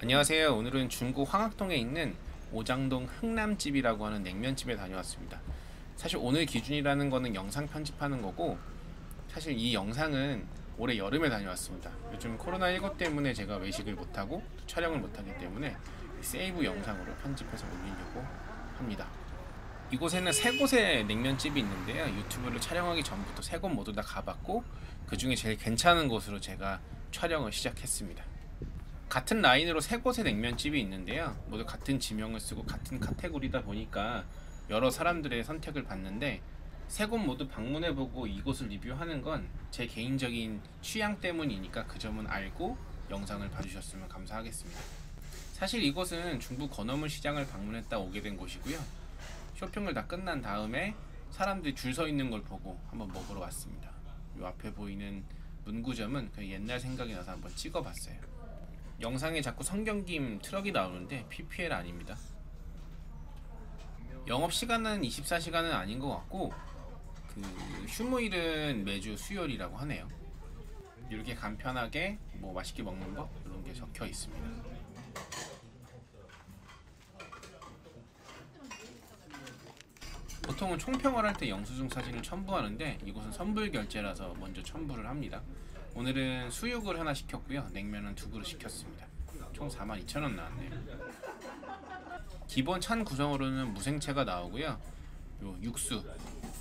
안녕하세요. 오늘은 중구 황학동에 있는 오장동 흥남집이라고 하는 냉면집에 다녀왔습니다. 사실 오늘 기준이라는 거는 영상 편집하는 거고, 사실 이 영상은 올해 여름에 다녀왔습니다. 요즘 코로나19 때문에 제가 외식을 못하고 촬영을 못하기 때문에 세이브 영상으로 편집해서 올리려고 합니다. 이곳에는 세 곳의 냉면집이 있는데요. 유튜브를 촬영하기 전부터 세 곳 모두 다 가봤고, 그 중에 제일 괜찮은 곳으로 제가 촬영을 시작했습니다. 같은 라인으로 세 곳의 냉면집이 있는데요. 모두 같은 지명을 쓰고 같은 카테고리다 보니까 여러 사람들의 선택을 받는데, 세 곳 모두 방문해보고 이곳을 리뷰하는 건 제 개인적인 취향 때문이니까 그 점은 알고 영상을 봐주셨으면 감사하겠습니다. 사실 이곳은 중부 건어물 시장을 방문했다 오게 된 곳이고요. 쇼핑을 다 끝난 다음에 사람들이 줄 서 있는 걸 보고 한번 먹으러 왔습니다. 이 앞에 보이는 문구점은 그 옛날 생각이 나서 한번 찍어봤어요. 영상에 자꾸 성경김 트럭이 나오는데 PPL 아닙니다. 영업시간은 24시간은 아닌 것 같고, 그 휴무일은 매주 수요일이라고 하네요. 이렇게 간편하게 뭐 맛있게 먹는 법 이런 게 적혀 있습니다. 보통은 총평을 할 때 영수증 사진을 첨부하는데 이곳은 선불 결제라서 먼저 첨부를 합니다. 오늘은 수육을 하나 시켰고요. 냉면은 2그릇 시켰습니다. 총 42,000원 나왔네요. 기본 찬 구성으로는 무생채가 나오고요. 요 육수,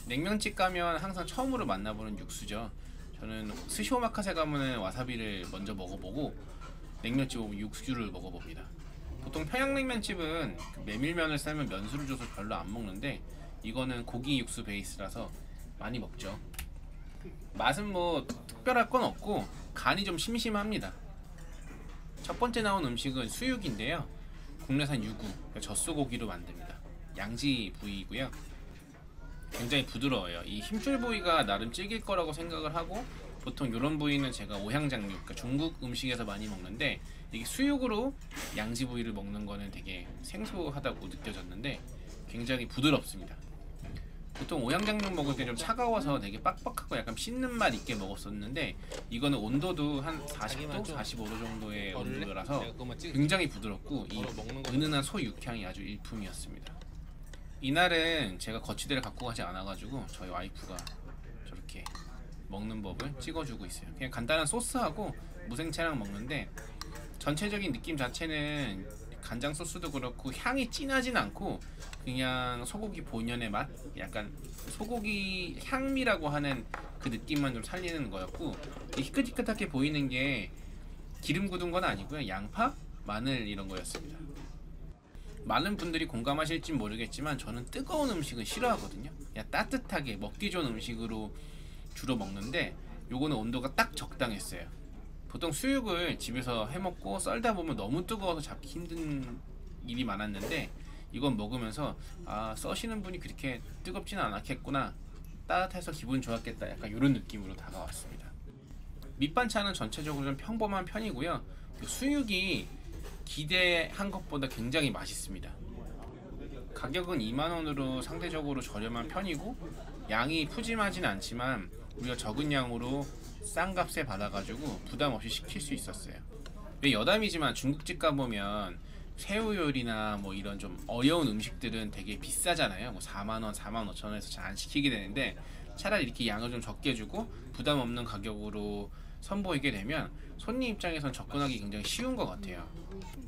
냉면집 가면 항상 처음으로 만나보는 육수죠. 저는 스시오마카세 가면은 와사비를 먼저 먹어보고 냉면집 오면 육수를 먹어봅니다. 보통 평양냉면집은 그 메밀면을 삶은 면수를 줘서 별로 안 먹는데, 이거는 고기 육수 베이스라서 많이 먹죠. 맛은 뭐 특별할 건 없고 간이 좀 심심합니다. 첫 번째 나온 음식은 수육인데요. 국내산 유구, 젖소고기로 만듭니다. 양지 부위이고요. 굉장히 부드러워요. 이 힘줄 부위가 나름 질길 거라고 생각을 하고, 보통 이런 부위는 제가 오향장육, 그러니까 중국 음식에서 많이 먹는데, 이게 수육으로 양지 부위를 먹는 거는 되게 생소하다고 느껴졌는데 굉장히 부드럽습니다. 보통 오향장육 먹을 때 좀 차가워서 되게 빡빡하고 약간 씹는 맛 있게 먹었었는데, 이거는 온도도 한 40도, 45도 정도의 온도라서 굉장히 부드럽고 이 은은한 소 육향이 아주 일품이었습니다. 이날은 제가 거치대를 갖고 가지 않아가지고 저희 와이프가 저렇게 먹는 법을 찍어주고 있어요. 그냥 간단한 소스하고 무생채랑 먹는데, 전체적인 느낌 자체는 간장 소스도 그렇고 향이 진하진 않고 그냥 소고기 본연의 맛? 약간 소고기 향미라고 하는 그 느낌만 좀 살리는 거였고, 희끗희끗하게 보이는 게 기름 굳은 건 아니고요. 양파? 마늘 이런 거였습니다. 많은 분들이 공감하실진 모르겠지만 저는 뜨거운 음식은 싫어하거든요. 그냥 따뜻하게 먹기 좋은 음식으로 주로 먹는데, 요거는 온도가 딱 적당했어요. 보통 수육을 집에서 해먹고 썰다 보면 너무 뜨거워서 잡기 힘든 일이 많았는데, 이건 먹으면서 아, 써시는 분이 그렇게 뜨겁지는 않았겠구나, 따뜻해서 기분 좋았겠다, 약간 이런 느낌으로 다가왔습니다. 밑반찬은 전체적으로 좀 평범한 편이고요. 그 수육이 기대한 것보다 굉장히 맛있습니다. 가격은 2만원으로 상대적으로 저렴한 편이고, 양이 푸짐하진 않지만 우리가 적은 양으로 싼 값에 받아가지고 부담 없이 시킬 수 있었어요. 왜 여담이지만 중국집 가보면 새우 요리나 뭐 이런 좀 어려운 음식들은 되게 비싸잖아요. 뭐 4만원, 45,000원에서 잘 안 시키게 되는데, 차라리 이렇게 양을 좀 적게 주고 부담 없는 가격으로 선보이게 되면 손님 입장에선 접근하기 굉장히 쉬운 것 같아요.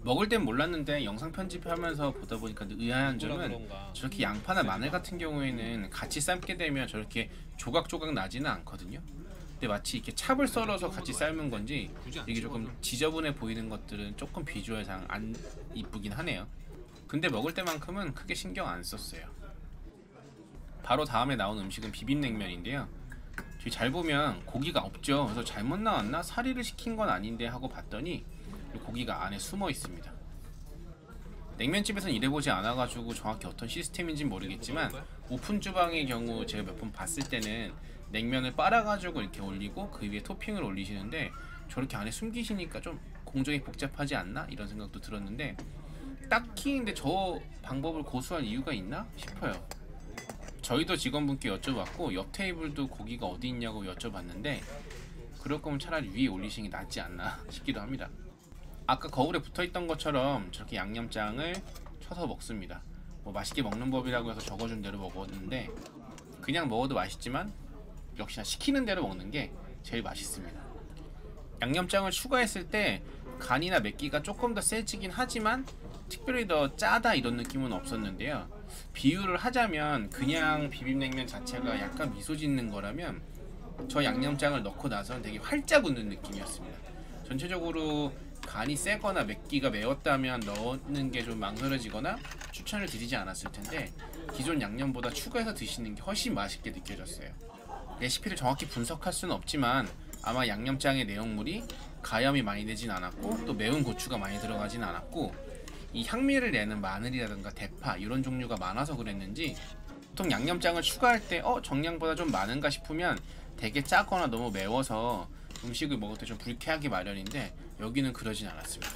먹을 땐 몰랐는데 영상 편집하면서 보다 보니까 의아한 점은, 저렇게 양파나 마늘 같은 경우에는 같이 삶게 되면 저렇게 조각조각 나지는 않거든요. 근데 마치 이렇게 찹을 썰어서 같이 삶은 건지 이게 조금 지저분해 보이는 것들은 조금 비주얼상 안 이쁘긴 하네요. 근데 먹을 때만큼은 크게 신경 안 썼어요. 바로 다음에 나온 음식은 비빔냉면인데요. 저기 잘 보면 고기가 없죠. 그래서 잘못 나왔나? 사리를 시킨 건 아닌데 하고 봤더니 고기가 안에 숨어 있습니다. 냉면집에서는 일해보지 않아가지고 정확히 어떤 시스템인지 모르겠지만, 오픈 주방의 경우 제가 몇 번 봤을 때는 냉면을 빨아가지고 이렇게 올리고 그 위에 토핑을 올리시는데, 저렇게 안에 숨기시니까 좀 공정이 복잡하지 않나? 이런 생각도 들었는데, 딱히 근데 저 방법을 고수할 이유가 있나 싶어요. 저희도 직원분께 여쭤봤고 옆 테이블도 고기가 어디 있냐고 여쭤봤는데, 그럴 거면 차라리 위에 올리시는 게 낫지 않나 싶기도 합니다. 아까 거울에 붙어있던 것처럼 저렇게 양념장을 쳐서 먹습니다. 뭐 맛있게 먹는 법이라고 해서 적어준 대로 먹었는데 그냥 먹어도 맛있지만 역시나 시키는 대로 먹는 게 제일 맛있습니다. 양념장을 추가했을 때 간이나 맵기가 조금 더 세지긴 하지만 특별히 더 짜다 이런 느낌은 없었는데요. 비유를 하자면 그냥 비빔냉면 자체가 약간 미소 짓는 거라면 저 양념장을 넣고 나서는 되게 활짝 웃는 느낌이었습니다. 전체적으로 간이 세거나 맵기가 매웠다면 넣는 게 좀 망설여지거나 추천을 드리지 않았을 텐데 기존 양념보다 추가해서 드시는 게 훨씬 맛있게 느껴졌어요. 레시피를 정확히 분석할 수는 없지만 아마 양념장의 내용물이 가염이 많이 되진 않았고 또 매운 고추가 많이 들어가진 않았고 이 향미를 내는 마늘이라든가 대파 이런 종류가 많아서 그랬는지 보통 양념장을 추가할 때 정량보다 좀 많은가 싶으면 되게 짜거나 너무 매워서 음식을 먹을 때 좀 불쾌하기 마련인데 여기는 그러진 않았습니다.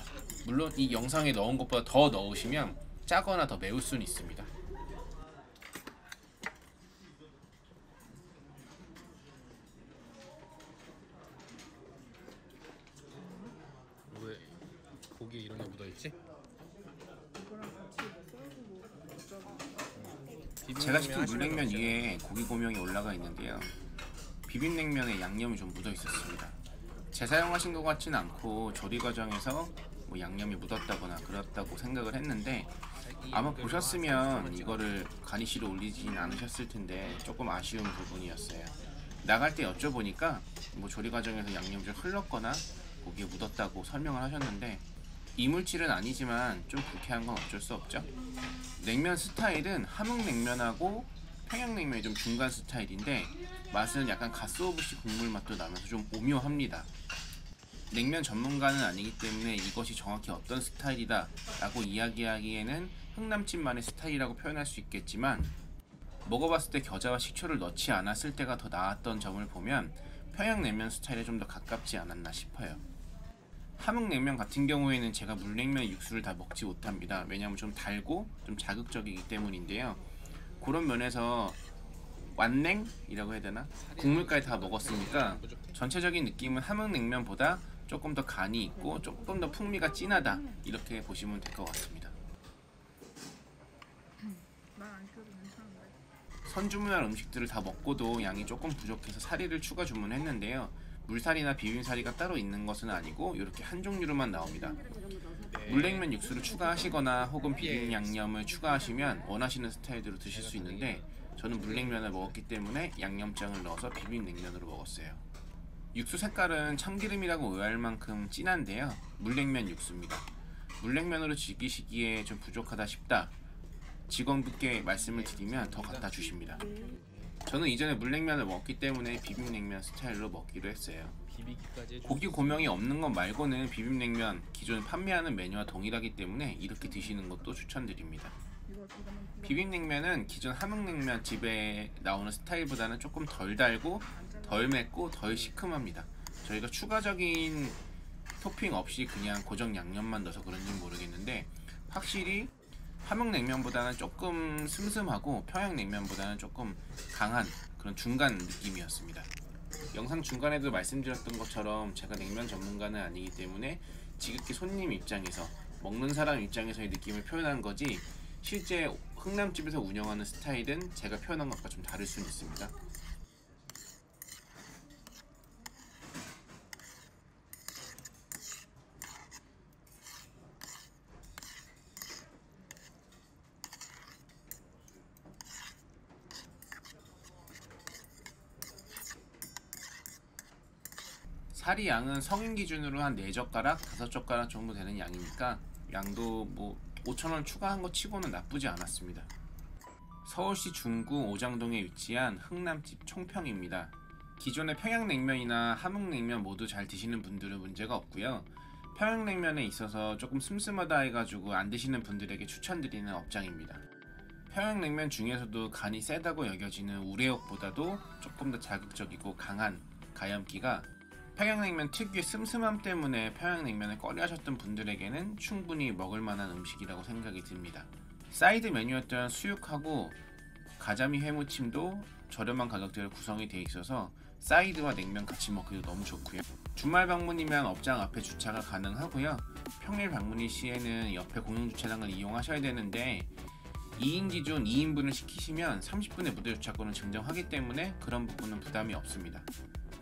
물론 이 영상에 넣은 것보다 더 넣으시면 짜거나 더 매울 수는 있습니다. 왜 고기에 이런 게 묻어있지? 제가 시킨 물냉면 위에 고기 고명이 올라가 있는데요. 비빔냉면에 양념이 좀 묻어 있었습니다. 재사용하신 것 같지는 않고 조리 과정에서 뭐 양념이 묻었다거나 그렇다고 생각을 했는데 아마 보셨으면 이거를 가니쉬로 올리진 않으셨을 텐데 조금 아쉬운 부분이었어요. 나갈 때 여쭤보니까 뭐 조리 과정에서 양념이 좀 흘렀거나 고기에 묻었다고 설명을 하셨는데 이물질은 아니지만 좀 불쾌한 건 어쩔 수 없죠. 냉면 스타일은 함흥냉면하고 평양냉면이 좀 중간 스타일인데 맛은 약간 가스오부시 국물 맛도 나면서 좀 오묘합니다. 냉면 전문가는 아니기 때문에 이것이 정확히 어떤 스타일이다 라고 이야기하기에는 흥남집만의 스타일이라고 표현할 수 있겠지만 먹어봤을 때 겨자와 식초를 넣지 않았을 때가 더 나았던 점을 보면 평양냉면 스타일에 좀 더 가깝지 않았나 싶어요. 함흥냉면 같은 경우에는 제가 물냉면 육수를 다 먹지 못합니다. 왜냐하면 좀 달고 좀 자극적이기 때문인데요. 그런 면에서 완냉이라고 해야 되나? 국물까지 다 먹었으니까 전체적인 느낌은 함흥냉면보다 조금 더 간이 있고 조금 더 풍미가 진하다 이렇게 보시면 될 것 같습니다. 선주문한 음식들을 다 먹고도 양이 조금 부족해서 사리를 추가 주문했는데요. 물사리나 비빔사리가 따로 있는 것은 아니고 이렇게 한 종류로만 나옵니다. 물냉면 육수를 추가하시거나 혹은 비빔 양념을 추가하시면 원하시는 스타일대로 드실 수 있는데 저는 물냉면을 먹었기 때문에 양념장을 넣어서 비빔냉면으로 먹었어요. 육수 색깔은 참기름이라고 의아할 만큼 진한데요. 물냉면 육수입니다. 물냉면으로 즐기시기에 좀 부족하다 싶다. 직원분께 말씀을 드리면 더 갖다 주십니다. 저는 이전에 물냉면을 먹기 때문에 비빔냉면 스타일로 먹기로 했어요. 고기 고명이 없는 것 말고는 비빔냉면 기존 판매하는 메뉴와 동일하기 때문에 이렇게 드시는 것도 추천드립니다. 비빔냉면은 기존 함흥냉면 집에 나오는 스타일보다는 조금 덜 달고 덜 맵고 덜 시큼합니다. 저희가 추가적인 토핑 없이 그냥 고정 양념만 넣어서 그런지 모르겠는데 확실히 함흥냉면보다는 조금 슴슴하고 평양냉면보다는 조금 강한 그런 중간 느낌이었습니다. 영상 중간에도 말씀드렸던 것처럼 제가 냉면 전문가는 아니기 때문에 지극히 손님 입장에서 먹는 사람 입장에서의 느낌을 표현한 거지 실제 흥남집에서 운영하는 스타일은 제가 표현한 것과 좀 다를 수는 있습니다. 사리 양은 성인 기준으로 한 4젓가락, 5젓가락 정도 되는 양이니까 양도 뭐 5,000원 추가한 것 치고는 나쁘지 않았습니다. 서울시 중구 오장동에 위치한 흥남집 총평입니다. 기존의 평양냉면이나 함흥냉면 모두 잘 드시는 분들은 문제가 없고요. 평양냉면에 있어서 조금 슴슴하다 해가지고 안 드시는 분들에게 추천드리는 업장입니다. 평양냉면 중에서도 간이 세다고 여겨지는 우레옥보다도 조금 더 자극적이고 강한 가염기가 평양냉면 특유의 슴슴함 때문에 평양냉면을 꺼려하셨던 분들에게는 충분히 먹을만한 음식이라고 생각이 듭니다. 사이드 메뉴였던 수육하고 가자미 회무침도 저렴한 가격대로 구성이 되어 있어서 사이드와 냉면 같이 먹기도 너무 좋고요. 주말 방문이면 업장 앞에 주차가 가능하고요. 평일 방문일 시에는 옆에 공용주차장을 이용하셔야 되는데 2인 기준 2인분을 시키시면 30분의 무료 주차권을 증정하기 때문에 그런 부분은 부담이 없습니다.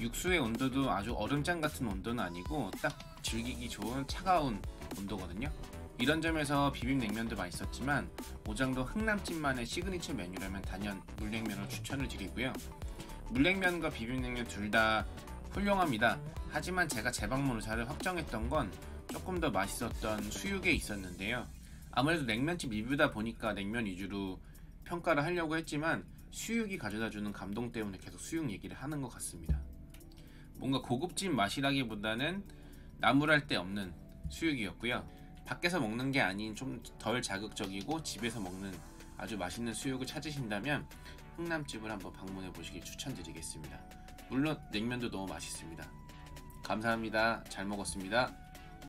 육수의 온도도 아주 얼음장 같은 온도는 아니고 딱 즐기기 좋은 차가운 온도거든요. 이런 점에서 비빔냉면도 맛있었지만 오장도 흥남집만의 시그니처 메뉴라면 단연 물냉면을 추천을 드리고요. 물냉면과 비빔냉면 둘 다 훌륭합니다. 하지만 제가 재방문 의사를 확정했던 건 조금 더 맛있었던 수육에 있었는데요. 아무래도 냉면집 리뷰다 보니까 냉면 위주로 평가를 하려고 했지만 수육이 가져다주는 감동 때문에 계속 수육 얘기를 하는 것 같습니다. 뭔가 고급진 맛이라기보다는 나무랄 데 없는 수육이었고요. 밖에서 먹는 게 아닌 좀 덜 자극적이고 집에서 먹는 아주 맛있는 수육을 찾으신다면 흥남집을 한번 방문해 보시길 추천드리겠습니다. 물론 냉면도 너무 맛있습니다. 감사합니다. 잘 먹었습니다.